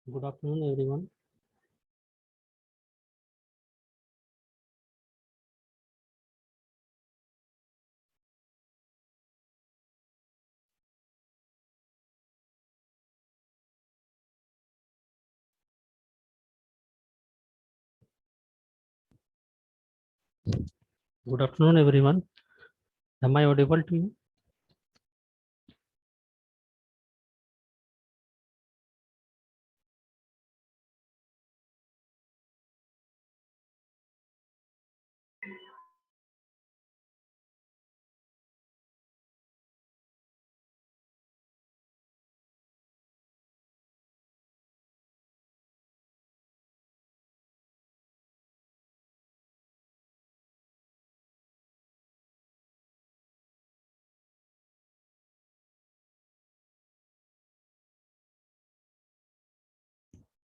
Good afternoon, everyone. Good afternoon, everyone. Am I audible to you?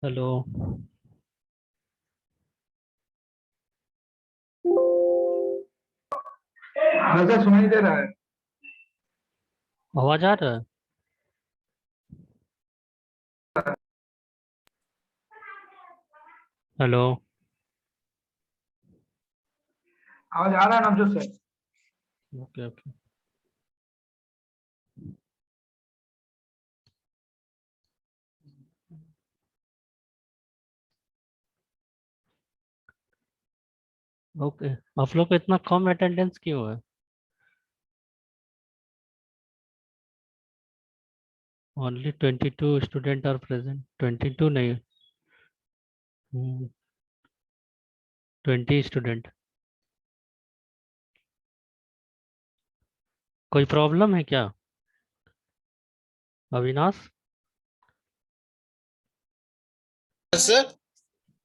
Hello. हाँ sir, सुनाई दे रहा है। आवाज आ रहा है? हेलो। आवाज आ रहा है Navjot sir? Okay okay. Okay, आप लोग को इतना कम अटेंडेंस क्यों है? Only 22 student are present. 22 नहीं, 20 स्टूडेंट। कोई प्रॉब्लम है क्या, अविनाश? सर।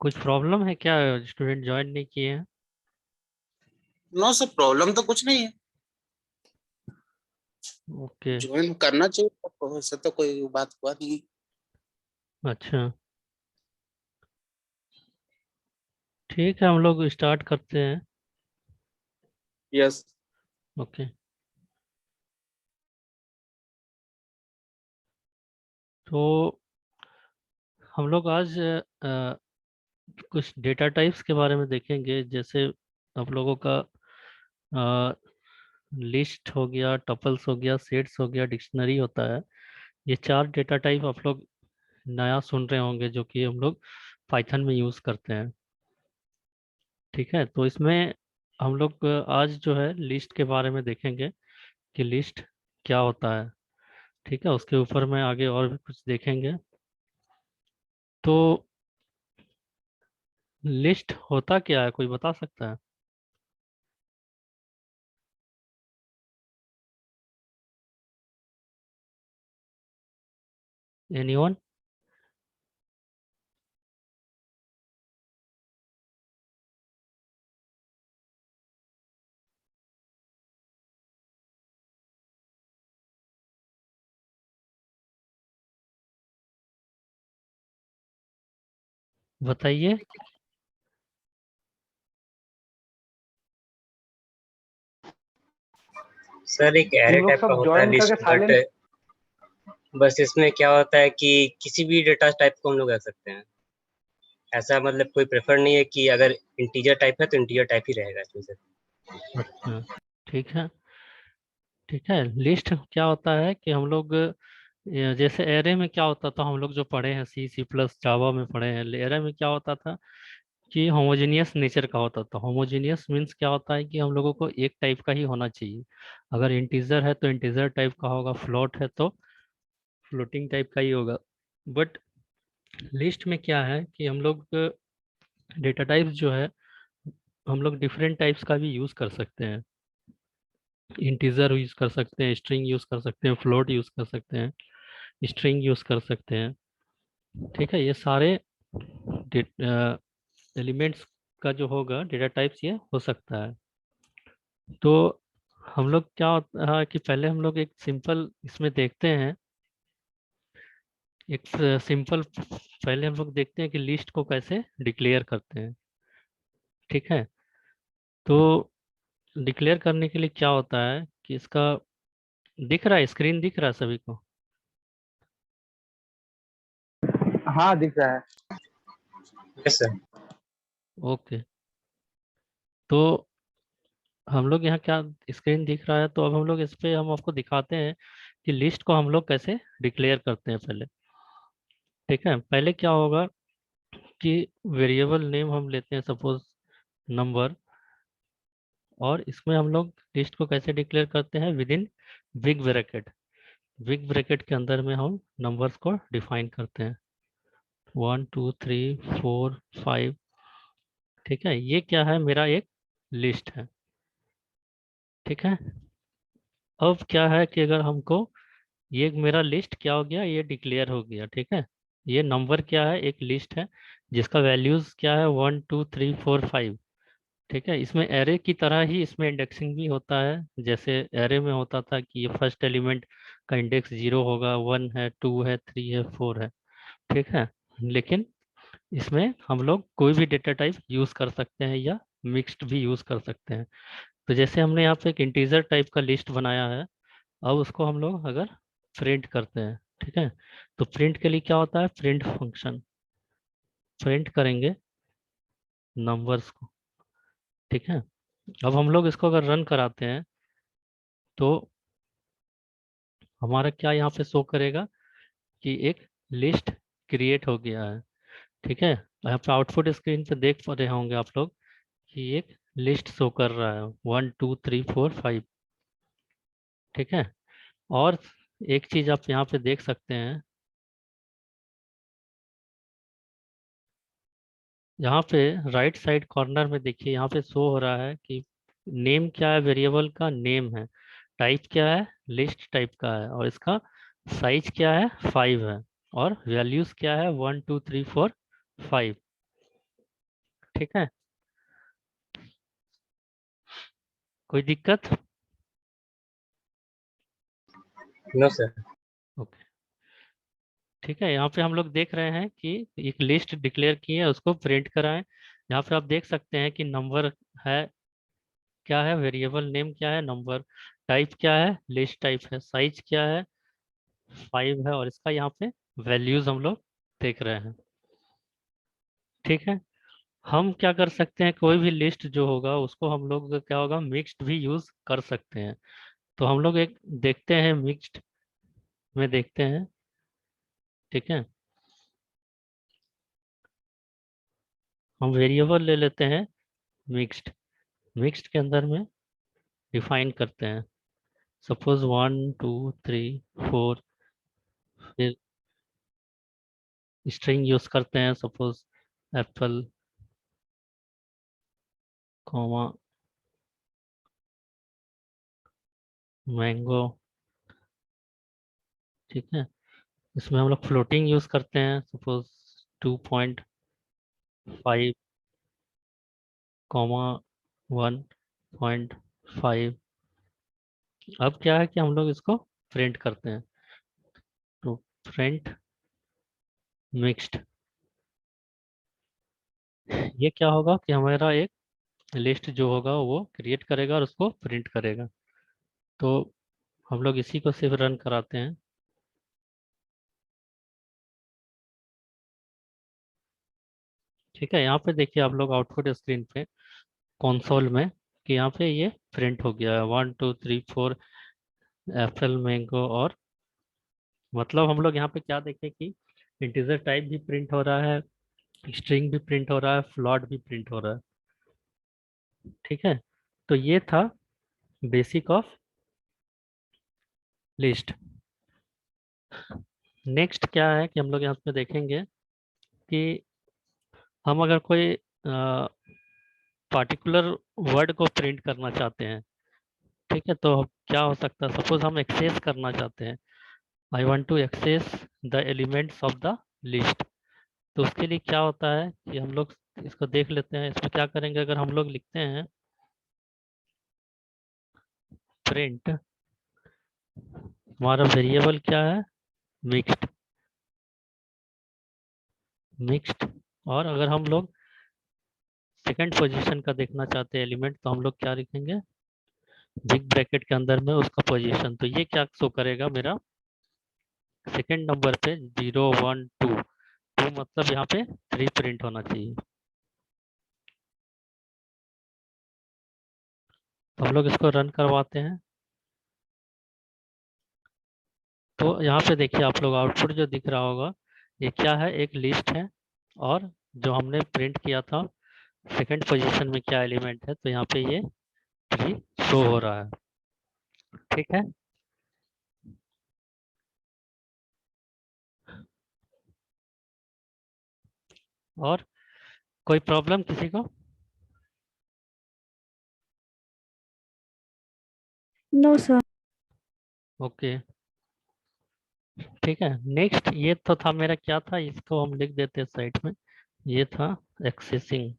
कुछ प्रॉब्लम है क्या, स्टूडेंट ज्वाइन नहीं किए हैं? नो सर, प्रॉब्लम तो कुछ नहीं है। ओके। ज्वाइन करना चाहिए तो ऐसा तो कोई बात हुआ नहीं। अच्छा, ठीक है, हम लोग स्टार्ट करते हैं। यस। ओके, तो हम लोग आज कुछ डेटा टाइप्स के बारे में देखेंगे। जैसे आप लोगों का लिस्ट हो गया, टपल्स हो गया, सेट्स हो गया, डिक्शनरी होता है। ये चार डेटा टाइप आप लोग नया सुन रहे होंगे, जो कि हम लोग पाइथन में यूज़ करते हैं। ठीक है, तो इसमें हम लोग आज जो है लिस्ट के बारे में देखेंगे कि लिस्ट क्या होता है। ठीक है, उसके ऊपर में आगे और भी कुछ देखेंगे। तो लिस्ट होता क्या है, कोई बता सकता है? एनीवन? बताइए। सर एक तुम एरे लोग टाइप का सब होता है ज्वाइन लिस्ट, करके बट साइलेंट। बस इसमें क्या होता है कि किसी भी डेटा टाइप को हम लोग रख सकते हैं। ऐसा मतलब कोई प्रेफर नहीं है कि अगर इंटीजर टाइप है तो इंटीजर टाइप ही रहेगा इसमें सर। अच्छा, ठीक है। ठीक है, लिस्ट क्या होता है कि हम लोग जैसे एरे में क्या होता था, हम लोग जो पढ़े हैं सी सी प्लस जावा में पढ़े हैं, एरे में क्या होता था कि होमोजेनियस नेचर का होता था। होमोजेनियस मीन्स क्या होता है कि हम लोगों को एक टाइप का ही होना चाहिए। अगर इंटीजर है तो इंटीजर टाइप का होगा, फ्लोट है तो फ्लोटिंग टाइप का ही होगा। बट लिस्ट में क्या है कि हम लोग डेटा टाइप्स जो है, हम लोग डिफरेंट टाइप्स का भी यूज़ कर सकते हैं। इंटीजर यूज कर सकते हैं, स्ट्रिंग यूज कर सकते हैं, फ्लोट यूज कर सकते हैं, स्ट्रिंग यूज कर सकते हैं। ठीक है, ये सारे एलिमेंट्स का जो होगा डेटा टाइप्स ये हो सकता है। तो हम लोग क्या होता है कि पहले हम लोग एक सिंपल इसमें देखते हैं, एक सिंपल पहले हम लोग देखते हैं कि लिस्ट को कैसे डिक्लेयर करते हैं। ठीक है, तो डिक्लेयर करने के लिए क्या होता है कि इसका दिख रहा है, स्क्रीन दिख रहा है सभी को? हाँ दिख रहा है। Yes sir. ओके, तो हम लोग यहाँ क्या स्क्रीन दिख रहा है, तो अब हम लोग इस पे हम आपको दिखाते हैं कि लिस्ट को हम लोग कैसे डिक्लेयर करते हैं पहले। ठीक है, पहले क्या होगा कि वेरिएबल नेम हम लेते हैं सपोज नंबर, और इसमें हम लोग लिस्ट को कैसे डिक्लेयर करते हैं, with in big bracket. Big bracket के अंदर में हम नंबर्स को डिफाइन करते हैं, 1 2 3 4 5। ठीक है, ये क्या है, मेरा एक लिस्ट है। ठीक है, अब क्या है कि अगर हमको ये मेरा लिस्ट क्या हो गया, ये डिक्लेयर हो गया। ठीक है, ये नंबर क्या है, एक लिस्ट है जिसका वैल्यूज क्या है, 1 2 3 4 5। ठीक है, इसमें एरे की तरह ही इसमें इंडेक्सिंग भी होता है, जैसे एरे में होता था कि ये फर्स्ट एलिमेंट का इंडेक्स 0 होगा, 1 है, 2 है, 3 है, 4 है। ठीक है, लेकिन इसमें हम लोग कोई भी डेटा टाइप यूज कर सकते हैं या मिक्स्ड भी यूज कर सकते हैं। तो जैसे हमने यहाँ पे एक इंटीजर टाइप का लिस्ट बनाया है, अब उसको हम लोग अगर प्रिंट करते हैं, ठीक है, तो प्रिंट के लिए क्या होता है, प्रिंट फंक्शन प्रिंट करेंगे नंबर्स को। ठीक है, अब हम लोग इसको अगर रन कराते हैं तो हमारा क्या यहाँ पे शो करेगा कि एक लिस्ट क्रिएट हो गया है। ठीक है, यहाँ पे आउटपुट स्क्रीन पे देख पा रहे होंगे आप लोग कि एक लिस्ट शो कर रहा है, 1 2 3 4 5। ठीक है, और एक चीज आप यहाँ पे देख सकते हैं, यहाँ पे राइट साइड कॉर्नर में देखिए, यहाँ पे शो हो रहा है कि नेम क्या है, वेरिएबल का नेम है, टाइप क्या है, लिस्ट टाइप का है, और इसका साइज क्या है, 5 है, और वैल्यूज क्या है, 1 2 3 4 5। ठीक है, कोई दिक्कत? No sir. ओके, ठीक है, यहाँ पे हम लोग देख रहे हैं कि एक लिस्ट डिक्लेयर की है, उसको प्रिंट कराएं। यहाँ पे आप देख सकते हैं कि नंबर है, क्या है, वेरिएबल नेम क्या है, नंबर, टाइप क्या है, लिस्ट टाइप है, साइज क्या है, 5 है, और इसका यहाँ पे वैल्यूज हम लोग देख रहे हैं। ठीक है, हम क्या कर सकते हैं, कोई भी लिस्ट जो होगा उसको हम लोग क्या होगा, मिक्स्ड भी यूज कर सकते हैं। तो हम लोग एक देखते हैं, मिक्स्ड में देखते हैं। ठीक है, हम वेरिएबल ले लेते हैं मिक्स्ड, मिक्स्ड के अंदर में डिफाइन करते हैं सपोज 1 2 3 4, फिर स्ट्रिंग यूज करते हैं सपोज एप्पल कॉमा मैंगो। ठीक है, इसमें हम लोग फ्लोटिंग यूज करते हैं सपोज 2.5 कॉमा 1.5। अब क्या है कि हम लोग इसको प्रिंट करते हैं, तो प्रिंट मिक्स्ड, ये क्या होगा कि हमारा एक लिस्ट जो होगा वो क्रिएट करेगा और उसको प्रिंट करेगा। तो हम लोग इसी को सिर्फ रन कराते हैं। ठीक है, यहाँ पे देखिए आप लोग आउटपुट स्क्रीन पे कंसोल में कि यहाँ पे ये प्रिंट हो गया है 1 2 3 4 एप्पल मैंगो। और मतलब हम लोग यहाँ पे क्या देखें कि इंटीजर टाइप भी प्रिंट हो रहा है, स्ट्रिंग भी प्रिंट हो रहा है, फ्लॉट भी प्रिंट हो रहा है। ठीक है, तो ये था बेसिक ऑफ लिस्ट। नेक्स्ट क्या है कि हम लोग यहाँ पे देखेंगे कि हम अगर कोई पर्टिकुलर वर्ड को प्रिंट करना चाहते हैं, ठीक है, तो क्या हो सकता है, सपोज हम एक्सेस करना चाहते हैं, I want to access the elements of the list. तो उसके लिए क्या होता है कि हम लोग इसको देख लेते हैं, इसमें क्या करेंगे, अगर हम लोग लिखते हैं प्रिंट, हमारा वेरिएबल क्या है, मिक्स्ड, मिक्स्ड, और अगर हम लोग सेकंड पोजीशन का देखना चाहते हैं एलिमेंट, तो हम लोग क्या लिखेंगे, बिग ब्रैकेट के अंदर में उसका पोजीशन। तो ये क्या शो करेगा, मेरा सेकंड नंबर पे 0 1 2, 2 मतलब यहाँ पे 3 प्रिंट होना चाहिए। तो हम लोग इसको रन करवाते हैं। तो यहाँ पे देखिए आप लोग आउटपुट जो दिख रहा होगा ये क्या है, एक लिस्ट है और जो हमने प्रिंट किया था सेकंड पोजीशन में क्या एलिमेंट है, तो यहाँ पे ये 3 शो हो रहा है। ठीक है, और कोई प्रॉब्लम किसी को? No sir. ओके ठीक है। नेक्स्ट ये तो था मेरा, क्या था इसको हम लिख देते हैं साइड में, ये था एक्सेसिंग।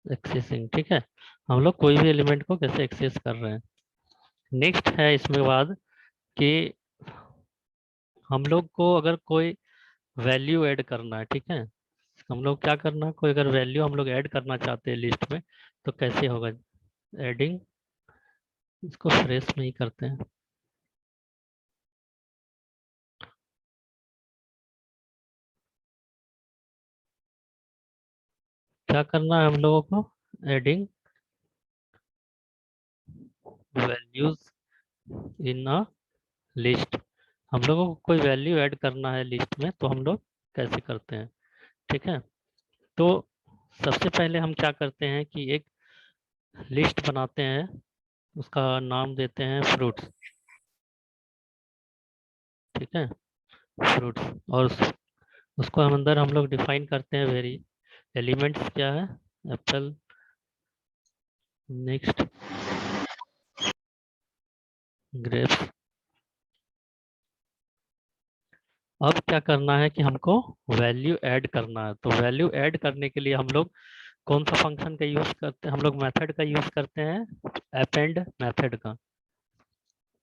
एक्सेसिंग ठीक है, हम लोग कोई भी एलिमेंट को कैसे एक्सेस कर रहे हैं। नेक्स्ट है इसमें बाद कि हम लोग को अगर कोई वैल्यू ऐड करना है, ठीक है, हम लोग क्या करना है, कोई अगर वैल्यू हम लोग ऐड करना चाहते हैं लिस्ट में तो कैसे होगा। एडिंग, इसको फ्रेश में ही करते हैं। क्या करना है हम लोगों को, adding values in a list. हम लोगों को कोई वैल्यू ऐड करना है लिस्ट में तो हम लोग कैसे करते हैं। ठीक है, तो सबसे पहले हम क्या करते हैं कि एक लिस्ट बनाते हैं, उसका नाम देते हैं फ्रूट्स। ठीक है, फ्रूट्स, और उसको हम अंदर हम लोग डिफाइन करते हैं वेरी एलिमेंट्स क्या है, एप्पल। Next grapes. अब क्या करना है कि हमको वैल्यू ऐड करना है, तो वैल्यू ऐड करने के लिए हम लोग कौन सा फंक्शन का यूज करते हैं, हम लोग मेथड का यूज करते हैं, अपेंड मेथड का।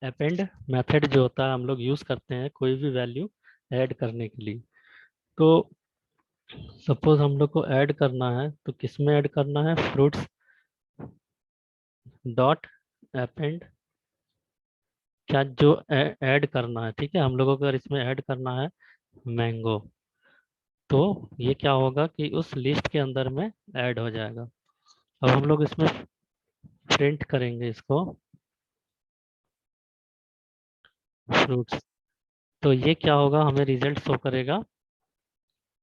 अपेंड मेथड जो होता है हम लोग यूज करते हैं कोई भी वैल्यू ऐड करने के लिए। तो सपोज हम लोग को ऐड करना है तो किस में ऐड करना है, फ्रूट्स डॉट अपेंड, क्या जो ऐड करना है। ठीक है, हम लोगों को अगर इसमें ऐड करना है मैंगो, तो ये क्या होगा कि उस लिस्ट के अंदर में ऐड हो जाएगा। अब हम लोग इसमें प्रिंट करेंगे इसको फ्रूट्स, तो ये क्या होगा, हमें रिजल्ट शो करेगा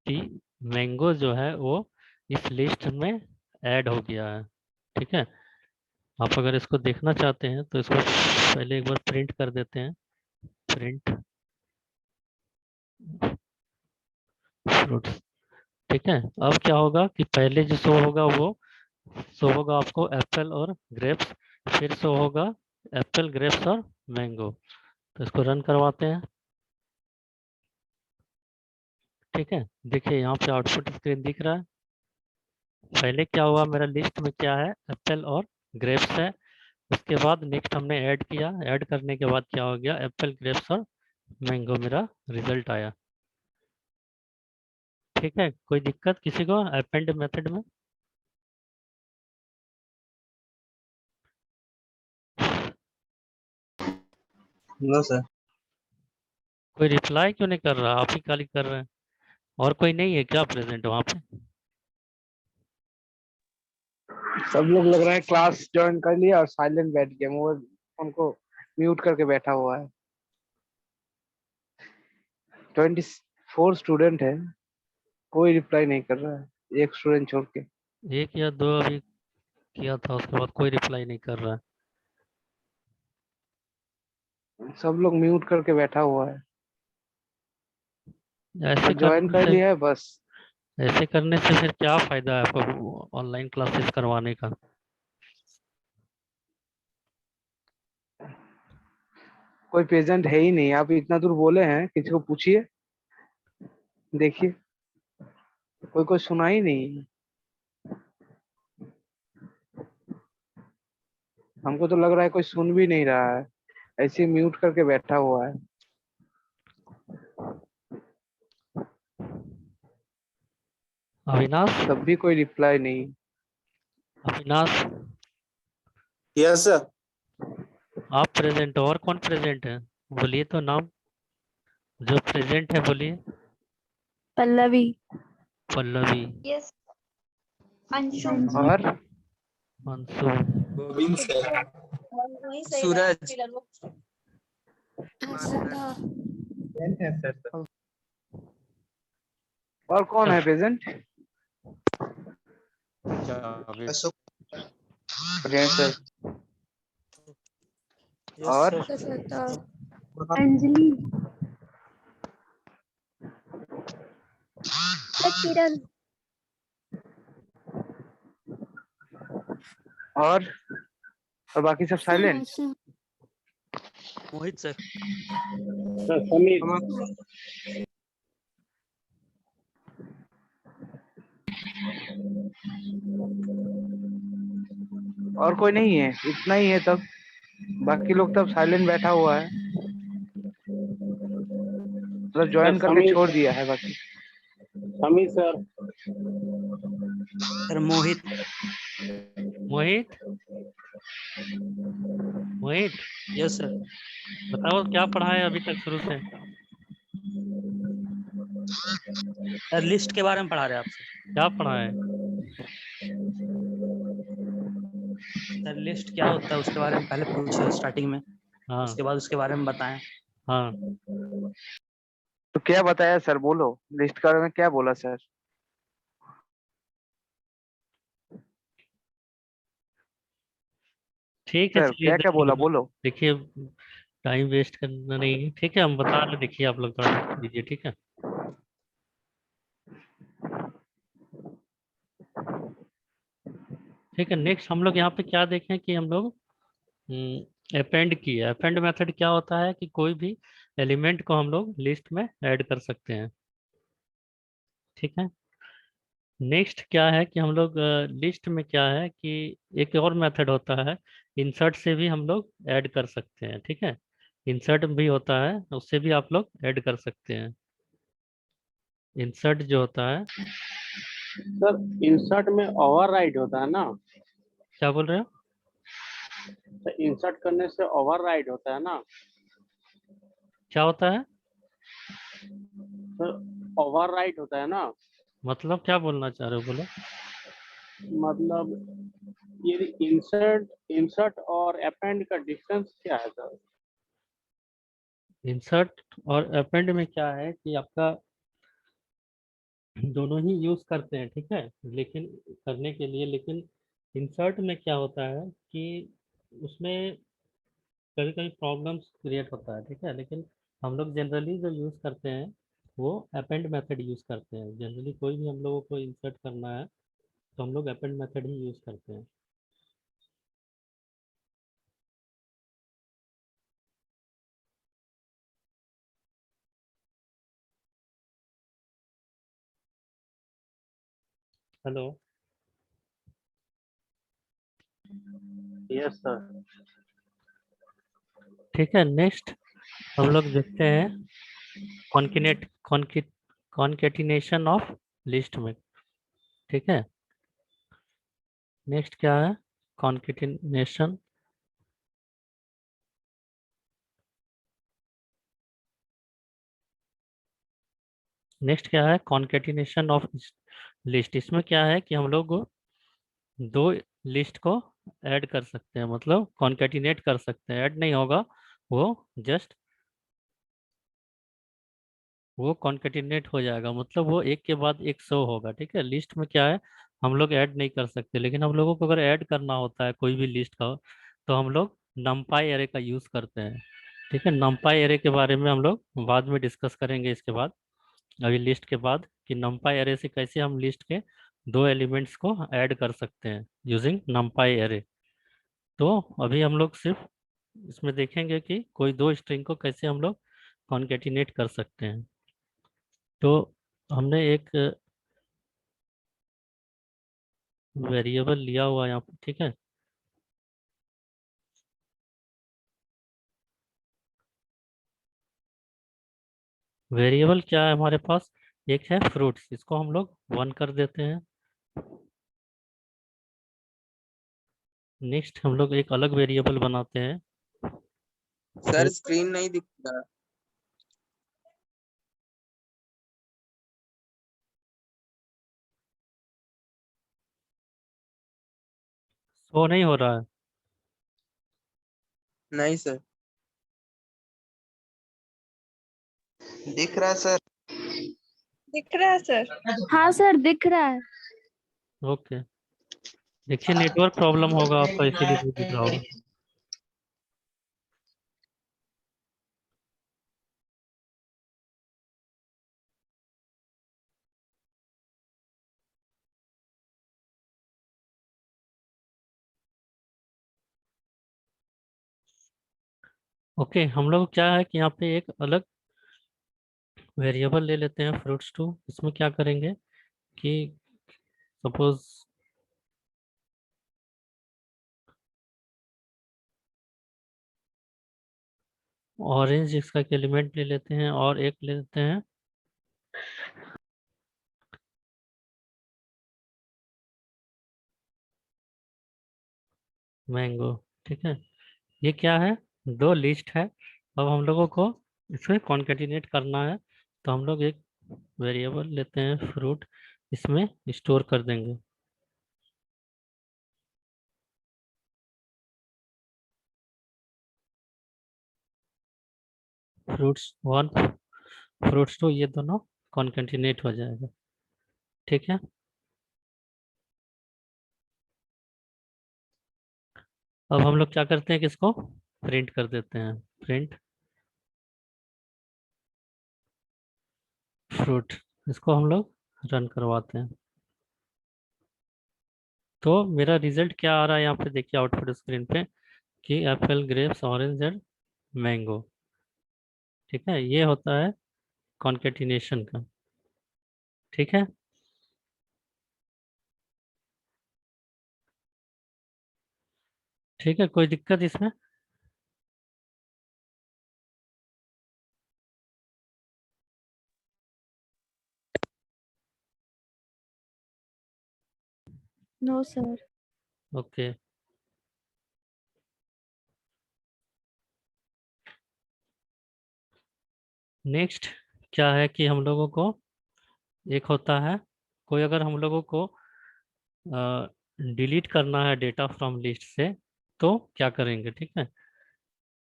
कि मैंगो जो है वो इस लिस्ट में ऐड हो गया है। ठीक है, आप अगर इसको देखना चाहते हैं तो इसको पहले एक बार प्रिंट कर देते हैं, प्रिंट फ्रूट्स। ठीक है, अब क्या होगा कि पहले जो शो होगा वो शो होगा आपको एप्पल और ग्रेप्स, फिर शो होगा एप्पल ग्रेप्स और मैंगो। तो इसको रन करवाते हैं। ठीक है, देखिए यहाँ पे आउटपुट स्क्रीन दिख रहा है। पहले क्या हुआ, मेरा लिस्ट में क्या है, एप्पल और ग्रेप्स है। उसके बाद नेक्स्ट हमने ऐड किया, ऐड करने के बाद क्या हो गया, एप्पल ग्रेप्स और मैंगो मेरा रिजल्ट आया। ठीक है, कोई दिक्कत किसी को अपेंड मेथड में? No sir. कोई रिप्लाई क्यों नहीं कर रहा, आप ही खाली कर रहे हैं, और कोई नहीं है क्या प्रेजेंट वहाँ पे? सब लोग लग रहा है क्लास ज्वाइन कर लिया और साइलेंट बैठ गए, वो उनको म्यूट करके बैठा हुआ है। 24 स्टूडेंट है, कोई रिप्लाई नहीं कर रहा है, एक स्टूडेंट छोड़ के। एक या दो अभी किया था, उसके बाद कोई रिप्लाई नहीं कर रहा है। सब लोग म्यूट करके बैठा हुआ है, ऐसे ज्वाइन करने कर से लिया है बस। ऐसे करने से फिर क्या फायदा है आपको ऑनलाइन क्लासेस करवाने का? कोई प्रेजेंट है ही नहीं, आप इतना दूर बोले हैं, किसी को पूछिए, देखिए कोई कोई सुना ही नहीं। हमको तो लग रहा है कोई सुन भी नहीं रहा है, ऐसे म्यूट करके बैठा हुआ है। अविनाश, तब भी कोई रिप्लाई नहीं। Avinash yes sir. आप प्रेजेंट हो, और कौन प्रेजेंट है, बोलिए तो नाम। जो प्रेजेंट है बोलिए। पल्लवी। पल्लवी। यस। अंशु। और अंशु। गोविंद सर। सूरज। आशा। और कौन है प्रेजेंट? अशोक। प्रियांश सर। और अंजलि। किरण। और बाकी सब साइलेंट? मोहित सर। और कोई नहीं है? इतना ही है तब? बाकी लोग तब साइलेंट बैठा हुआ है, मतलब ज्वाइन करके छोड़ दिया है बाकी। समीर सर। सर मोहित। मोहित। मोहित, यस सर। बताओ क्या पढ़ा है अभी तक शुरू से? सर लिस्ट के बारे में पढ़ा रहे हैं आपसे। क्या पढ़ा है? सर लिस्ट क्या होता है उसके बारे में पहले पूछे स्टार्टिंग में, हाँ उसके बाद उसके बारे में बताएं। हाँ। तो क्या बताया सर, बोलो लिस्ट के बारे में क्या बोला सर? ठीक है सर चलिए क्या क्या बोला, देखिए। बोलो। देखिए, टाइम वेस्ट करना नहीं है, ठीक है, हम बता रहे, देखिए आप लोग थोड़ा देख लीजिए, ठीक है। ठीक है, नेक्स्ट हम लोग यहाँ पे क्या देखें कि हम लोग अपेंड किया। अपेंड मेथड क्या होता है कि कोई भी एलिमेंट को हम लोग लिस्ट में ऐड कर सकते हैं, ठीक है। नेक्स्ट क्या है कि हम लोग लिस्ट में क्या है कि एक और मेथड होता है, इंसर्ट से भी हम लोग ऐड कर सकते हैं, ठीक है। इंसर्ट भी होता है, उससे भी आप लोग ऐड कर सकते हैं। इंसर्ट जो होता है, सर इंसर्ट में ओवरराइड होता है ना? क्या बोल रहे हो? तो इंसर्ट करने से ओवरराइड होता है ना? क्या होता है? सर ओवरराइड होता है ना? मतलब क्या बोलना चाह रहे हो, बोलो। मतलब ये इंसर्ट इंसर्ट और अपेंड का डिफरेंस क्या है सर? इंसर्ट और अपेंड में क्या है कि आपका दोनों ही यूज करते हैं, ठीक है, लेकिन करने के लिए, लेकिन इंसर्ट में क्या होता है कि उसमें कभी कभी प्रॉब्लम्स क्रिएट होता है, ठीक है, लेकिन हम लोग जनरली जो यूज करते हैं वो अपेंड मेथड यूज करते हैं। जनरली कोई भी हम लोगों को इंसर्ट करना है तो हम लोग अपेंड मेथड ही यूज करते हैं। हेलो। Yes sir. ठीक है, नेक्स्ट हम लोग देखते हैं कॉन्किनेट कॉन्केटिनेशन ऑफ लिस्ट में, ठीक है। नेक्स्ट क्या है? कॉन्केटिनेशन। नेक्स्ट क्या है? Concatenation of list. इसमें क्या है कि हम लोग दो लिस्ट को ऐड कर सकते हैं, मतलब कॉन्केटिनेट कर सकते हैं। ऐड नहीं होगा, वो जस्ट वो कॉन्केटिनेट हो जाएगा, मतलब वो एक के बाद एक शो होगा, ठीक है। लिस्ट में क्या है, हम लोग ऐड नहीं कर सकते, लेकिन हम लोगों को अगर ऐड करना होता है कोई भी लिस्ट का तो हम लोग नमपाई एरे का यूज करते हैं, ठीक है। नमपाई एरे के बारे में हम लोग बाद में डिस्कस करेंगे इसके बाद, अभी लिस्ट के बाद, कि नमपाई एरे से कैसे हम लिस्ट के दो एलिमेंट्स को ऐड कर सकते हैं यूजिंग नमपाई एरे। तो अभी हम लोग सिर्फ इसमें देखेंगे कि कोई दो स्ट्रिंग को कैसे हम लोग कॉन्केटिनेट कर सकते हैं। तो हमने एक वेरिएबल लिया हुआ है यहाँ पर, ठीक है। वेरिएबल क्या है हमारे पास? एक है फ्रूट्स, इसको हम लोग 1 कर देते हैं। नेक्स्ट हम लोग एक अलग वेरिएबल बनाते हैं। सर स्क्रीन नहीं दिख रहा। शो नहीं हो रहा है? नहीं सर। दिख रहा है सर। दिख रहा है सर। हाँ सर दिख रहा है। ओके, देखिए नेटवर्क प्रॉब्लम होगा आपका, इसीलिए नहीं दिख रहा होगा। ओके, हम लोग क्या है कि यहाँ पे एक अलग वेरिएबल ले लेते हैं फ्रूट्स टू। इसमें क्या करेंगे कि सपोज ऑरेंज इसका एक एलिमेंट ले लेते हैं और एक ले लेते हैं मैंगो। ठीक है, ये क्या है, दो लिस्ट है। अब हम लोगों को इसमें कॉन्केटिनेट करना है, तो हम लोग एक वेरिएबल लेते हैं फ्रूट, इसमें स्टोर कर देंगे फ्रूट्स वन, फ्रूट्स टू, ये दोनों कॉन्केटिनेट हो जाएगा। ठीक है, अब हम लोग क्या करते हैं कि इसको प्रिंट कर देते हैं, प्रिंट फ्रूट। इसको हम लोग रन करवाते हैं, तो मेरा रिजल्ट क्या आ रहा है यहाँ पे देखिए आउटपुट स्क्रीन पे कि Apple, grapes, orange and mango. ठीक है, ये होता है कॉन्केटिनेशन का। ठीक है, ठीक है, कोई दिक्कत इसमें? No sir. ओके, नेक्स्ट क्या है कि हम लोगों को एक होता है, कोई अगर हम लोगों को डिलीट करना है डेटा फ्रॉम लिस्ट से, तो क्या करेंगे? ठीक है,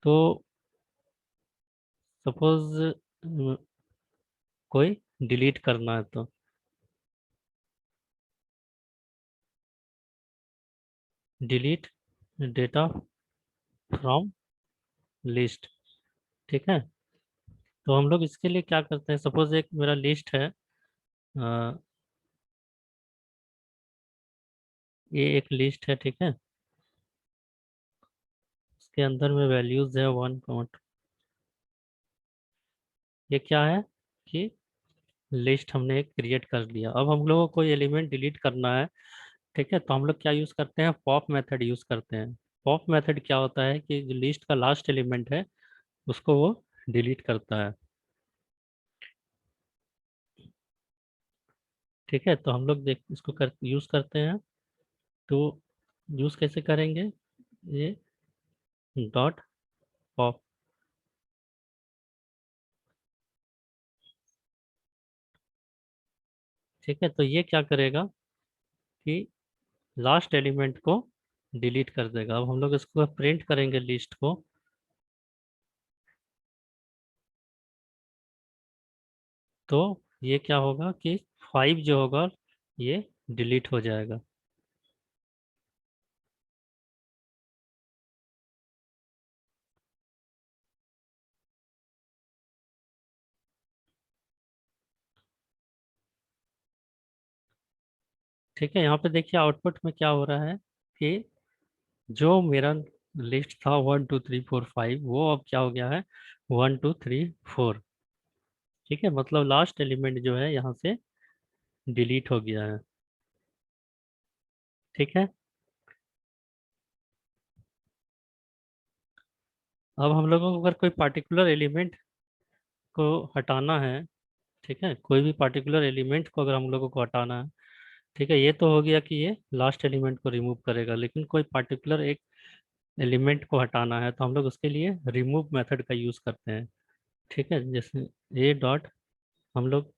तो सपोज कोई डिलीट करना है, तो डिलीट डेटा फ्रॉम लिस्ट। ठीक है, तो हम लोग इसके लिए क्या करते हैं, सपोज एक मेरा लिस्ट है, ये एक लिस्ट है। ठीक है, इसके अंदर में वैल्यूज है 1 ये क्या है कि लिस्ट हमने एक क्रिएट कर लिया। अब हम लोगों को कोई एलिमेंट डिलीट करना है। ठीक है, तो हम लोग क्या यूज करते हैं, पॉप मेथड यूज करते हैं। पॉप मेथड क्या होता है कि जो लिस्ट का लास्ट एलिमेंट है उसको वो डिलीट करता है। ठीक है, तो हम लोग देख इसको यूज करते हैं, तो यूज कैसे करेंगे, ये डॉट पॉप। ठीक है, तो ये क्या करेगा कि लास्ट एलिमेंट को डिलीट कर देगा। अब हम लोग इसको प्रिंट करेंगे लिस्ट को, तो ये क्या होगा कि 5 जो होगा ये डिलीट हो जाएगा। ठीक है, यहाँ पे देखिए आउटपुट में क्या हो रहा है कि जो मेरा लिस्ट था 1 2 3 4 5, वो अब क्या हो गया है 1 2 3 4। ठीक है, मतलब लास्ट एलिमेंट जो है यहाँ से डिलीट हो गया है। ठीक है, अब हम लोगों को अगर कोई पार्टिकुलर एलिमेंट को हटाना है, ठीक है, कोई भी पार्टिकुलर एलिमेंट को अगर हम लोगों को हटाना है, ठीक है, ये तो हो गया कि ये लास्ट एलिमेंट को रिमूव करेगा, लेकिन कोई पार्टिकुलर एक एलिमेंट को हटाना है तो हम लोग उसके लिए रिमूव मेथड का यूज करते हैं। ठीक है, जैसे ए डॉट हम लोग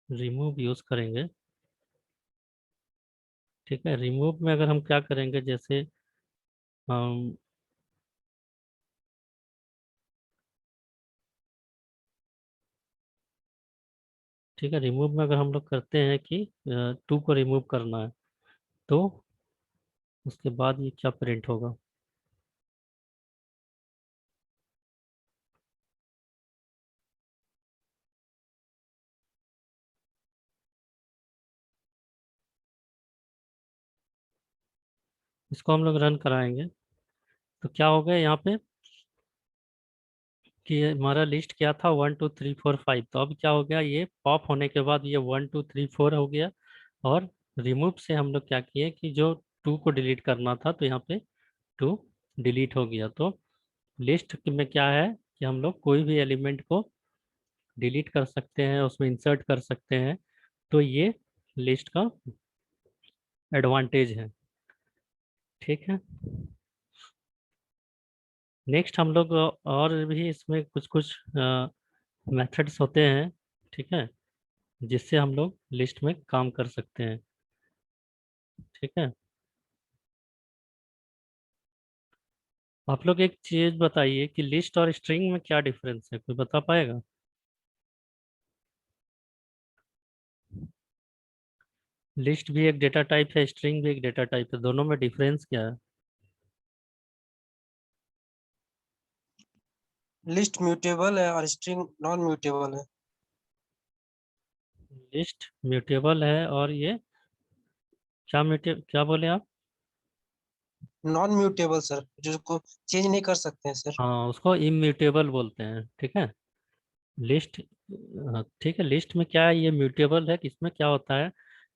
रिमूव यूज करेंगे। ठीक है, रिमूव में अगर हम क्या करेंगे, जैसे हम ठीक है, रिमूव में अगर हम लोग करते हैं कि 2 को रिमूव करना है, तो उसके बाद ये क्या प्रिंट होगा। इसको हम लोग रन कराएंगे तो क्या हो गया यहाँ पे कि हमारा लिस्ट क्या था, 1 2 3 4 5, तो अब क्या हो गया, ये पॉप होने के बाद ये 1 2 3 4 हो गया। और रिमूव से हम लोग क्या किए कि जो 2 को डिलीट करना था, तो यहाँ पे 2 डिलीट हो गया। तो लिस्ट में क्या है कि हम लोग कोई भी एलिमेंट को डिलीट कर सकते हैं, उसमें इंसर्ट कर सकते हैं। तो ये लिस्ट का एडवांटेज है। ठीक है, नेक्स्ट हम लोग और भी इसमें कुछ कुछ मेथड्स होते हैं, ठीक है, जिससे हम लोग लिस्ट में काम कर सकते हैं। ठीक है, आप लोग एक चीज बताइए कि लिस्ट और स्ट्रिंग में क्या डिफरेंस है, कोई बता पाएगा। लिस्ट भी एक डेटा टाइप है, स्ट्रिंग भी एक डेटा टाइप है, दोनों में डिफरेंस क्या है। लिस्ट म्यूटेबल है और स्ट्रिंग नॉन म्यूटेबल है। लिस्ट म्यूटेबल है और ये क्या बोले आप। नॉन म्यूटेबल सर, जिसको चेंज नहीं कर सकते हैं सर। हाँ, उसको इम्यूटेबल बोलते हैं। ठीक है, लिस्ट, ठीक है, लिस्ट में क्या है, ये म्यूटेबल है कि इसमें क्या होता है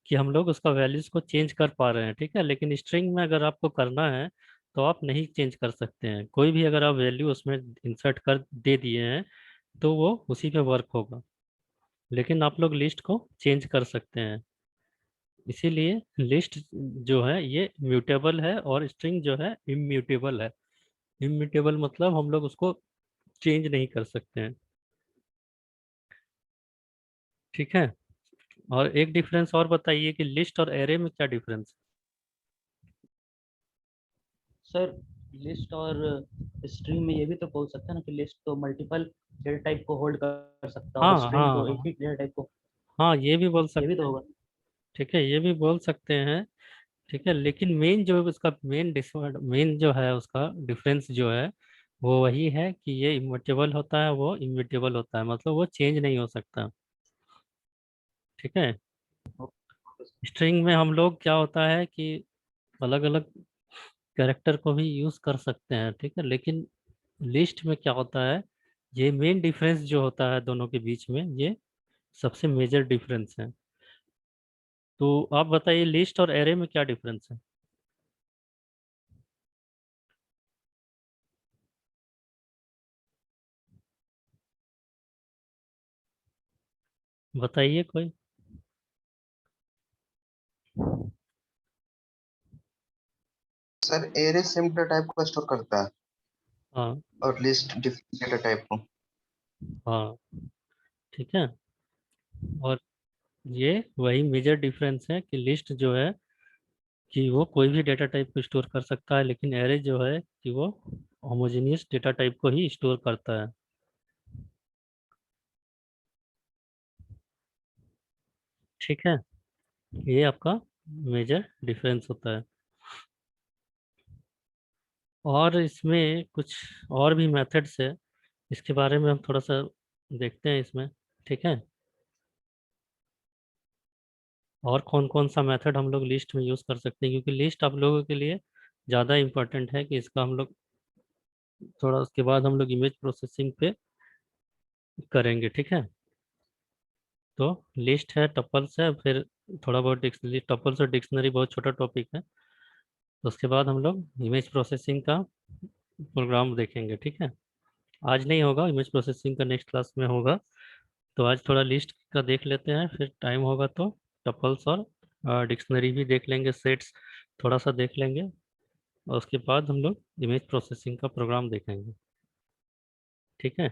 कि हम लोग उसका वैल्यूज को चेंज कर पा रहे हैं। ठीक है, लेकिन स्ट्रिंग में अगर आपको करना है तो आप नहीं चेंज कर सकते हैं, कोई भी अगर आप वैल्यू उसमें इंसर्ट कर दे दिए हैं तो वो उसी पे वर्क होगा, लेकिन आप लोग लिस्ट को चेंज कर सकते हैं। इसीलिए लिस्ट जो है ये म्यूटेबल है और स्ट्रिंग जो है इम्यूटेबल है। इम्यूटेबल मतलब हम लोग उसको चेंज नहीं कर सकते हैं। ठीक है, और एक डिफरेंस और बताइए कि लिस्ट और एरे में क्या डिफरेंस सर लिस्ट और स्ट्रिंग में ये भी तो बोल सकते हैं ना कि लिस्ट तो मल्टीपल डेटा टाइप को होल्ड कर सकता है है। और हाँ स्ट्रिंग तो एक हाँ ही डेटा टाइप को। हाँ, ये भी बोल ये भी सकते तो हैं। होगा। ठीक है, ये भी बोल सकते हैं। ठीक है, लेकिन मेन जो उसका मेन जो है उसका डिफरेंस जो है वो वही है कि ये इम्यूटेबल होता है, वो इम्यूटेबल होता है, मतलब वो चेंज नहीं हो सकता। ठीक है, स्ट्रिंग में हम लोग क्या होता है कि अलग अलग कैरेक्टर को भी यूज कर सकते हैं। ठीक है, लेकिन लिस्ट में क्या होता है, ये मेन डिफरेंस जो होता है दोनों के बीच में, ये सबसे मेजर डिफरेंस है। तो आप बताइए लिस्ट और एरे में क्या डिफरेंस है। बताइए कोई। Sir array simple data type को स्टोर करता है हाँ और लिस्ट डिफरेंट डेटा टाइप को। हाँ, ठीक है, और ये वही मेजर डिफरेंस है कि लिस्ट जो है कि वो कोई भी डेटा टाइप को स्टोर कर सकता है, लेकिन एरे जो है कि वो होमोजेनियस डेटा टाइप को ही स्टोर करता है। ठीक है, ये आपका मेजर डिफरेंस होता है। और इसमें कुछ और भी मेथड्स है, इसके बारे में हम थोड़ा सा देखते हैं इसमें। ठीक है, और कौन कौन सा मेथड हम लोग लिस्ट में यूज़ कर सकते हैं, क्योंकि लिस्ट आप लोगों के लिए ज़्यादा इम्पोर्टेंट है कि इसका हम लोग थोड़ा उसके बाद हम लोग इमेज प्रोसेसिंग पे करेंगे। ठीक है, तो लिस्ट है, टपल्स है, फिर थोड़ा बहुत डिक्शनरी, टपल्स और डिक्शनरी बहुत छोटा टॉपिक है। तो उसके बाद हम लोग इमेज प्रोसेसिंग का प्रोग्राम देखेंगे। ठीक है, आज नहीं होगा, इमेज प्रोसेसिंग का नेक्स्ट क्लास में होगा। तो आज थोड़ा लिस्ट का देख लेते हैं, फिर टाइम होगा तो टपल्स और डिक्शनरी भी देख लेंगे, सेट्स थोड़ा सा देख लेंगे, और उसके बाद हम लोग इमेज प्रोसेसिंग का प्रोग्राम देखेंगे। ठीक है,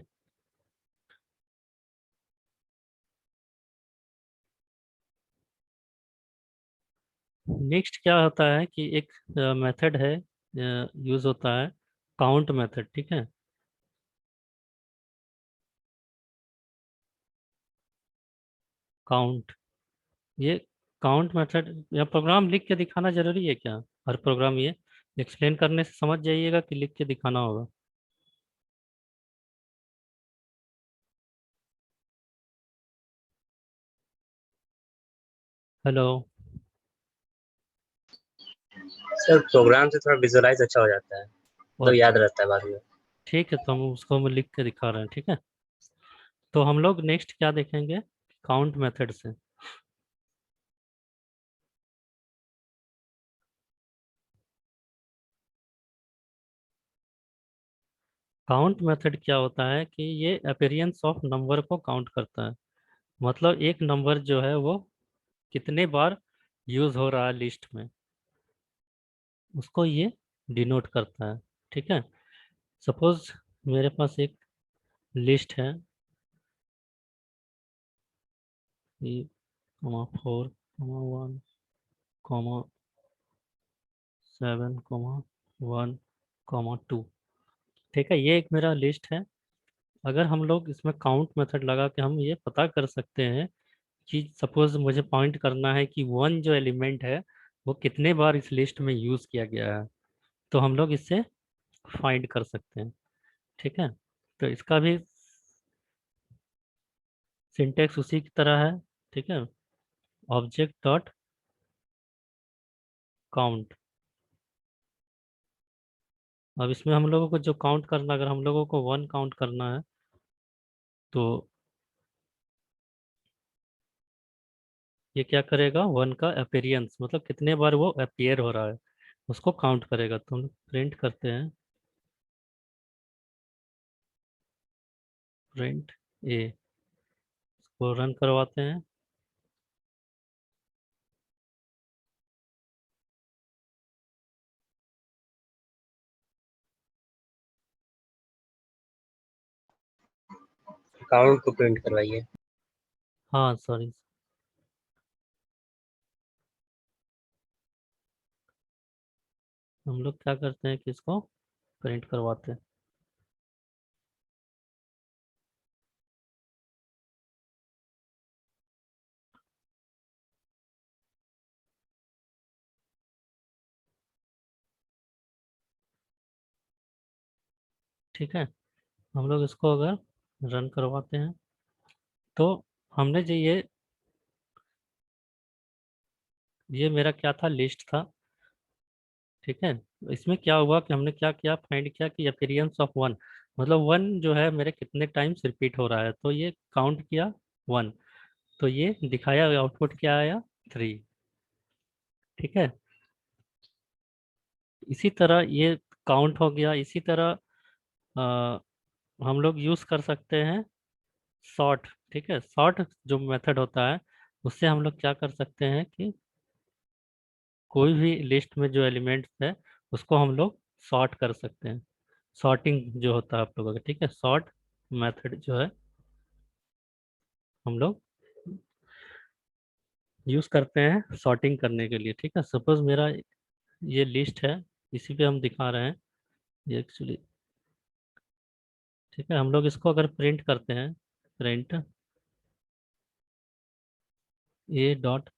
नेक्स्ट क्या होता है कि एक मेथड है यूज होता है काउंट मेथड, ठीक है। काउंट, ये काउंट मेथड या प्रोग्राम लिख के दिखाना जरूरी है क्या? हर प्रोग्राम ये एक्सप्लेन करने से समझ जाइएगा कि लिख के दिखाना होगा? हेलो। सर प्रोग्राम से थोड़ा विजुअलाइज अच्छा हो जाता है, तो अच्छा, याद रहता है बाद में। ठीक है, तो हम उसको हम लिख के दिखा रहे हैं, ठीक है। तो हम लोग नेक्स्ट क्या देखेंगे काउंट मेथड से? काउंट मेथड क्या होता है कि ये अपीयरेंस ऑफ नंबर को काउंट करता है। मतलब एक नंबर जो है वो कितने बार यूज हो रहा है लिस्ट में, उसको ये डिनोट करता है, ठीक है। सपोज मेरे पास एक लिस्ट है 3, 4, 1, 7, 1, 2, ठीक है। ये एक मेरा लिस्ट है। अगर हम लोग इसमें काउंट मेथड लगा के हम ये पता कर सकते हैं कि सपोज मुझे पॉइंट करना है कि वन जो एलिमेंट है वो कितने बार इस लिस्ट में यूज किया गया है, तो हम लोग इससे फाइंड कर सकते हैं, ठीक है। तो इसका भी सिंटेक्स उसी की तरह है, ठीक है। Object dot count. अब इसमें हम लोगों को जो काउंट करना, अगर हम लोगों को वन काउंट करना है तो ये क्या करेगा, वन का अपीयरेंस मतलब कितने बार वो अपीयर हो रहा है उसको काउंट करेगा। तो हम प्रिंट करते हैं प्रिंट ए, इसको रन करवाते हैं। काउंट को प्रिंट करवाइए। हाँ सॉरी, हम लोग क्या करते हैं कि इसको प्रिंट करवाते हैं। ठीक है, हम लोग इसको अगर रन करवाते हैं तो हमने जो ये मेरा क्या था, लिस्ट था, ठीक है। इसमें क्या हुआ कि हमने क्या किया, फाइंड किया कि अपीयरेंस ऑफ वन, मतलब वन जो है मेरे कितने टाइम्स रिपीट हो रहा है, तो ये काउंट किया वन, तो ये दिखाया आउटपुट क्या आया, 3, ठीक है। इसी तरह ये काउंट हो गया। इसी तरह अ, हम लोग यूज कर सकते हैं सॉर्ट, ठीक है। सॉर्ट जो मेथड होता है उससे हम लोग क्या कर सकते हैं कि कोई भी लिस्ट में जो एलिमेंट्स है उसको हम लोग सॉर्ट कर सकते हैं। सॉर्टिंग जो होता है आप लोगों का, ठीक है, सॉर्ट मेथड जो है हम लोग यूज करते हैं सॉर्टिंग करने के लिए, ठीक है। सपोज मेरा ये लिस्ट है, इसी पे हम दिखा रहे हैं ये एक्चुअली, ठीक है। हम लोग इसको अगर प्रिंट करते हैं, प्रिंट ए डॉट